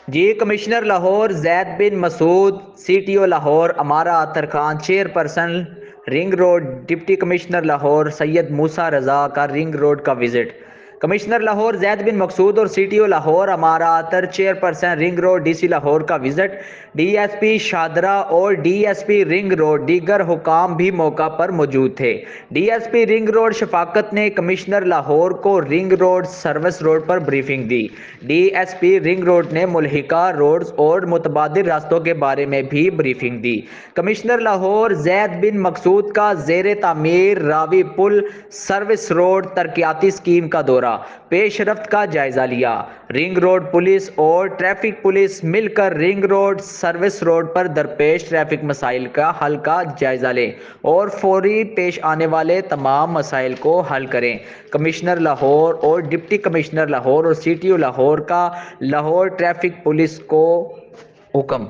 جی commissioner Lahore Zaid bin Masood C T O Lahore Amara Athar Khan chairperson ring road deputy commissioner Lahore Syed Musa Raza کا ring road کا visit commissioner Lahore Zaid bin Maqsood اور C T O Lahore Amara Athar chairperson ring road D C Lahore کا visit D S P Shahdara اور D S P ring road دیگر حکام بھی موقع پر موجود تھے۔ D S P ring road Shafaqat نے کمشنر لاہور کو رنگ روڈ سروس روڈ پر بریفنگ دی۔ D S P ring road نے ملحقہ روڈز اور متبادل راستوں کے بارے میں بھی بریفنگ دی۔ کمشنر لاہور زید بن مقصود کا زیر تعمیر راوی پل سروس روڈ ترقیاتی اسکیم کا دورہ، پیش رفت کا جائزہ لیا۔ رنگ روڈ پولیس اور ٹریفک پولیس مل کر رنگ روڈ سروس روڈ پر درپیش ٹریفک مسائل کا حل کا جائزہ لیں اور فوری پیش آنے والے تمام مسائل کو حل کریں۔ کمشنر لاہور اور ڈپٹی کمشنر لاہور اور سی ٹی او لاہور کا لاہور ٹریفک پولیس کو حکم